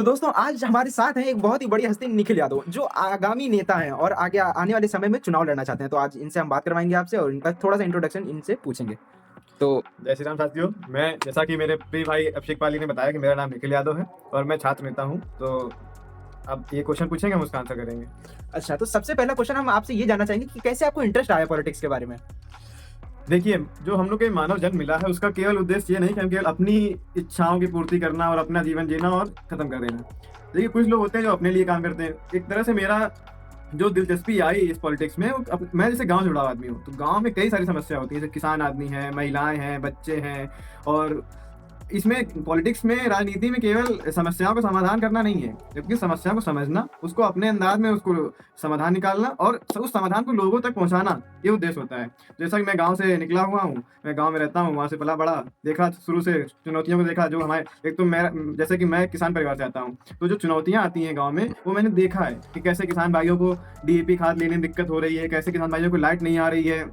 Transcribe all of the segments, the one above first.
तो दोस्तों आज हमारे साथ हैं एक बहुत ही बड़ी हस्ती निखिल यादव, जो आगामी नेता हैं और आगे आने वाले समय में चुनाव लड़ना चाहते हैं। तो आज इनसे हम बात करवाएँगे आपसे और इनका थोड़ा-सा इंट्रोडक्शन इनसे पूछेंगे। तो जय श्री राम साथियों। मैं जैसा कि मेरे प्रिय भाई अभिषेक पाली ने बताया कि मेरा नाम निखिल यादव है और मैं छात्र नेता हूँ। तो अब ये क्वेश्चन पूछेंगे, हम उसका आंसर करेंगे। अच्छा, तो सबसे पहला क्वेश्चन हम आपसे ये जानना चाहेंगे कि कैसे आपको इंटरेस्ट आया पॉलिटिक्स के बारे में? देखिए, जो हम लोग को ये मानव जन्म मिला है उसका केवल उद्देश्य ये नहीं कि हम केवल अपनी इच्छाओं की पूर्ति करना और अपना जीवन जीना और खत्म कर देना। देखिए, कुछ लोग होते हैं जो अपने लिए काम करते हैं। एक तरह से मेरा जो दिलचस्पी आई इस पॉलिटिक्स में, मैं जैसे गांव से जुड़ा हुआ आदमी हूँ, तो गांव में कई सारी समस्या होती है। जैसे किसान आदमी हैं, महिलाएं हैं, बच्चे हैं। और इसमें पॉलिटिक्स में, राजनीति में केवल समस्याओं का समाधान करना नहीं है, जबकि समस्या को समझना, उसको अपने अंदाज में उसको समाधान निकालना और उस समाधान को लोगों तक पहुंचाना, ये उद्देश्य होता है। जैसा कि मैं गांव से निकला हुआ हूँ, मैं गांव में रहता हूँ, वहां से पला बड़ा, देखा शुरू से चुनौतियों को देखा। जो हमारे, एक तो मैं जैसे कि मैं किसान परिवार से आता हूँ, तो जो चुनौतियां आती हैं गाँव में, वो मैंने देखा है कि कैसे किसान भाइयों को डीएपी खाद लेने में दिक्कत हो रही है, कैसे किसान भाइयों को लाइट नहीं आ रही है,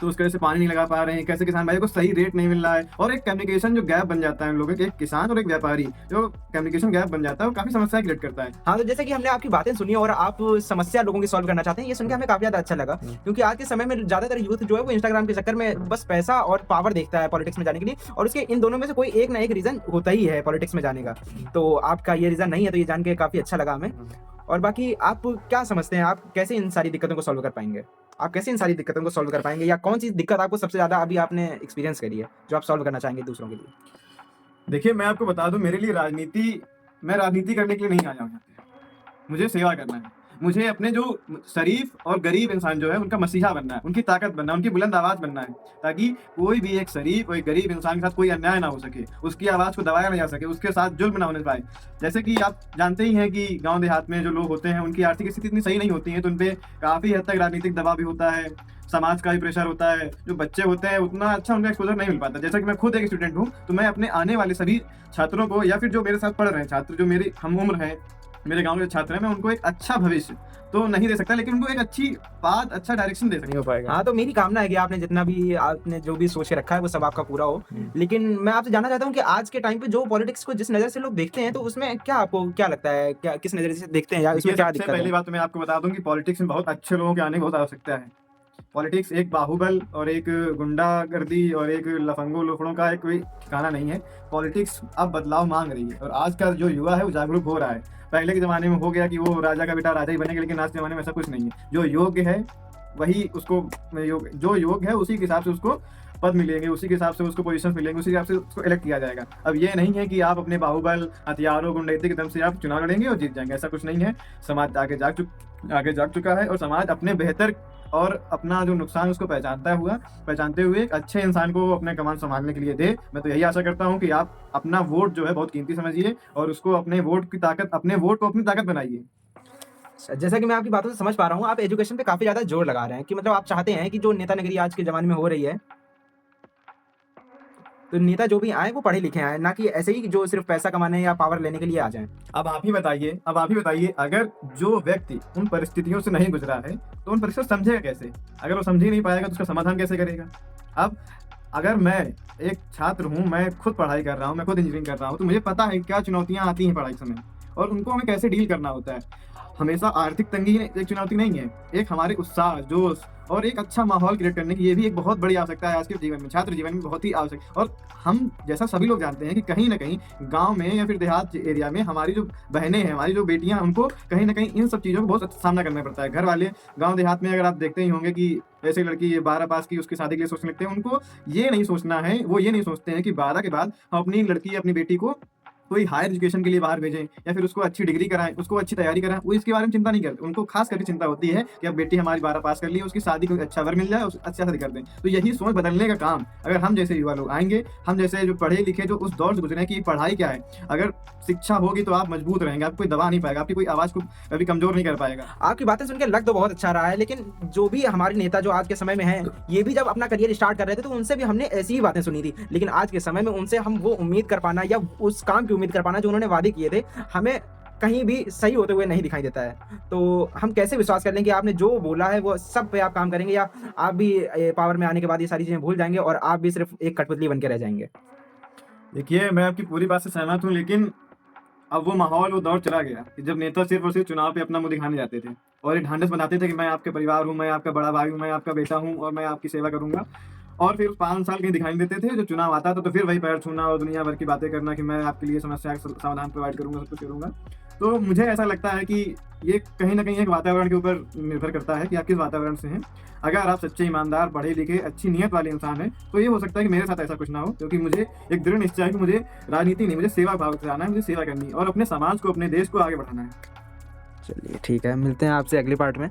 तो उसकी वजह से पानी नहीं लगा पा रहे हैं, कैसे किसान भाई को सही रेट नहीं मिल रहा है, और एक कम्युनिकेशन जो गैप बन जाता है उन लोगों के, एक किसान और एक व्यापारी, जो कम्युनिकेशन गैप बन जाता है वो काफी समस्या क्रिएट करता है। हाँ, तो जैसे कि हमने आपकी बातें सुनी और आप समस्या लोगों की सॉल्व करना चाहते हैं, ये सुन के हमें काफ़ी ज़्यादा अच्छा लगा। क्योंकि आज के समय में ज़्यादातर यूथ जो है वो इंस्टाग्राम के चक्कर में बस पैसा और पावर देखता है पॉलिटिक्स में जाने के लिए, और उसके इन दोनों में से कोई एक ना एक रीज़न होता ही है पॉलिटिक्स में जाने का। तो आपका ये रीज़न नहीं है, तो ये जान के काफ़ी अच्छा लगा हमें। और बाकी आप क्या समझते हैं, आप कैसे इन सारी दिक्कतों को सॉल्व कर पाएँगे? आप कैसे इन सारी दिक्कतों को सॉल्व कर पाएँगे, या कौन-सी दिक्कत आपको सबसे ज़्यादा अभी आपने एक्सपीरियंस करी है, जो आप सॉल्व करना चाहेंगे दूसरों के लिए? देखिए, मैं आपको बता दूं, मेरे लिए मैं राजनीति करने के लिए नहीं आया हूँ यहाँ पे। मुझे सेवा करना है। मुझे अपने जो शरीफ और गरीब इंसान जो है उनका मसीहा बनना है, उनकी ताकत बनना है, उनकी बुलंद आवाज बनना है, ताकि कोई भी एक शरीफ और एक गरीब इंसान के साथ कोई अन्याय ना हो सके, उसकी आवाज को दबाया ना जा सके, उसके साथ जुल्म ना होने पाए। जैसे कि आप जानते ही हैं कि गांव देहात में जो लोग होते हैं उनकी आर्थिक स्थिति इतनी सही नहीं होती है, तो उनपे काफी हद तक राजनीतिक दबाव भी होता है, समाज का भी प्रेशर होता है। जो बच्चे होते हैं उतना अच्छा उनका एक्सपोजर नहीं मिल पाता। जैसा कि मैं खुद एक स्टूडेंट हूँ, तो मैं अपने आने वाले सभी छात्रों को, या फिर जो मेरे साथ पढ़ रहे हैं छात्र, जो मेरी हम उम्र हैं, मेरे गांव के छात्र हैं, मैं उनको एक अच्छा भविष्य तो नहीं दे सकता, लेकिन उनको एक अच्छी बात, अच्छा डायरेक्शन दे सकता। नहीं हो पाएगा। हाँ, तो मेरी कामना है कि आपने जो भी सोच के रखा है वो सब आपका पूरा हो। लेकिन मैं आपसे जानना चाहता हूँ कि आज के टाइम पे जो पॉलिटिक्स को जिस नज़र से लोग देखते हैं, तो उसमें आपको क्या लगता है? क्या किस नज़रिए से देखते हैं, या देखिए, इसमें क्या सबसे दिक्कत पहली है? बात तो मैं आपको बता दूं कि पॉलिटिक्स में बहुत अच्छे लोगों के आने की बहुत आवश्यकता है। पॉलिटिक्स एक बाहुबल और एक गुंडागर्दी और एक लफंगों लोफड़ों का एक कोई ठिकाना नहीं है। पॉलिटिक्स अब बदलाव मांग रही है और आज का जो युवा है वो जागरूक हो रहा है। पहले के ज़माने में हो गया कि वो राजा का बेटा राजा ही बनेगा, लेकिन आज के ज़माने में ऐसा कुछ नहीं है। जो योग्य है वही उसको जो योग्य है उसी के हिसाब से उसको पद मिलेंगे, उसी के हिसाब से उसको पोजीशन मिलेंगे, उसी के हिसाब से उसको इलेक्ट किया जाएगा। अब ये नहीं है कि आप अपने बाहुबल, हथियारों, गुंडैती के दम से आप चुनाव लड़ेंगे और जीत जाएंगे, ऐसा कुछ नहीं है। समाज आगे जाग चुका है और समाज अपने बेहतर और अपना जो नुकसान उसको पहचानते हुए एक अच्छे इंसान को अपने कमान संभालने के लिए दे। मैं तो यही आशा करता हूँ कि आप अपना वोट जो है बहुत कीमती समझिए और उसको अपने वोट को अपनी ताकत बनाइए। जैसा कि मैं आपकी बातों से समझ पा रहा हूँ, आप एजुकेशन पे काफ़ी ज़्यादा जोर लगा रहे हैं कि मतलब आप चाहते हैं कि जो नेतागिरी आज के ज़माने में हो रही है, तो नेता जो भी आएँ वो पढ़े-लिखे आएँ, ना कि ऐसे ही जो सिर्फ़ पैसा कमाने या पावर लेने के लिए आ जाएँ। अब आप ही बताइए, अगर जो व्यक्ति उन परिस्थितियों से नहीं गुजरा है, तो उन परिस्थितियों को समझेगा कैसे? अगर वो समझ ही नहीं पाएगा, तो उसका समाधान कैसे करेगा? अब अगर मैं एक छात्र हूँ, मैं खुद पढ़ाई कर रहा हूँ, मैं खुद इंजीनियरिंग कर रहा हूँ, तो मुझे पता है क्या चुनौतियाँ आती हैं पढ़ाई के समय और उनको हमें कैसे डील करना होता है। हमेशा आर्थिक तंगी एक चुनौती नहीं है, एक हमारे उत्साह, जोश और एक अच्छा माहौल क्रिएट करने की ये भी एक बहुत बड़ी आवश्यकता है आज के जीवन में, छात्र जीवन में बहुत ही आवश्यक। और हम जैसा सभी लोग जानते हैं कि कहीं न कहीं गाँव में या फिर देहात एरिया में हमारी जो बहनें हैं, हमारी जो बेटियाँ, उनको कहीं न कहीं इन सब चीज़ों को बहुत सामना करना पड़ता है। घर वाले गाँव देहात में, अगर आप देखते ही होंगे कि ऐसी लड़की 12 पास की, उसकी शादी के लिए सोचने लगते हैं। उनको ये नहीं सोचना है, वो ये नहीं सोचते हैं कि 12 के बाद हम अपनी लड़की, अपनी बेटी को कोई हायर एजुकेशन के लिए बाहर भेजें या फिर उसको अच्छी डिग्री कराएँ, उसको अच्छी तैयारी कराएँ, वो इसके बारे में चिंता नहीं करते। उनको खास करके चिंता होती है कि अब बेटी हमारी 12 पास कर ली है, उसकी शादी कोई अच्छा वर मिल जाए, उसे अच्छा शादी कर दें। तो यही सोच बदलने का काम अगर हम जैसे युवा लोग आएँगे, हम जैसे जो पढ़े-लिखे, जो उस दौर से गुज़रे हैं कि पढ़ाई क्या है, अगर शिक्षा होगी तो आप मजबूत रहेंगे, आपको कोई दबा नहीं पाएगा, आपकी कोई आवाज़ को कभी कमज़ोर नहीं कर पाएगा। आपकी बातें सुन के लग तो बहुत अच्छा रहा है, लेकिन जो भी हमारे नेता जो आज के समय में हैं, ये भी जब अपना करियर स्टार्ट कर रहे थे, तो उनसे भी हमने ऐसी ही बातें सुनी थी। लेकिन आज के समय में उनसे हम वो उम्मीद कर पाना, या उस काम की उम्मीद कर पाना जो उन्होंने वादे किए थे, हमें कहीं भी सही होते हुए नहीं दिखाई देता है। तो हम कैसे विश्वास कर लें कि आपने जो बोला है वो सब पे आप काम करेंगे, या आप भी पावर में आने के बाद ये सारी चीज़ें भूल जाएँगे और आप भी सिर्फ़ एक कठपुतली बन के रह जाएँगे? देखिए, मैं आपकी पूरी बात से सहमत हूँ, लेकिन अब वो माहौल, वो दौर चला गया कि जब नेता सिर्फ और सिर्फ चुनाव पे अपना मुंह दिखाने जाते थे और ये ढांढस बनाते थे कि मैं आपके परिवार हूँ, मैं आपका बड़ा भाई हूँ, मैं आपका बेटा हूँ और मैं आपकी सेवा करूंगा। और फिर 5 साल कहीं दिखाई नहीं देते थे, जो चुनाव आता था तो फिर वही पैर छूना और दुनिया भर की बातें करना कि मैं आपके लिए समस्या का समाधान प्रोवाइड करूंगा, सब कुछ करूंगा। तो मुझे ऐसा लगता है कि ये कहीं न कहीं एक वातावरण के ऊपर निर्भर करता है कि आप किस वातावरण से हैं। अगर आप सच्चे, ईमानदार, पढ़े लिखे, अच्छी नीयत वाले इंसान हैं, तो ये हो सकता है कि मेरे साथ ऐसा कुछ ना हो, क्योंकि मुझे एक दृढ़ निश्चय है कि मुझे राजनीति नहीं, मुझे सेवा भाव से आना है, मुझे सेवा करनी है और अपने समाज को, अपने देश को आगे बढ़ाना है। चलिए ठीक है, मिलते हैं आपसे अगली पार्ट में।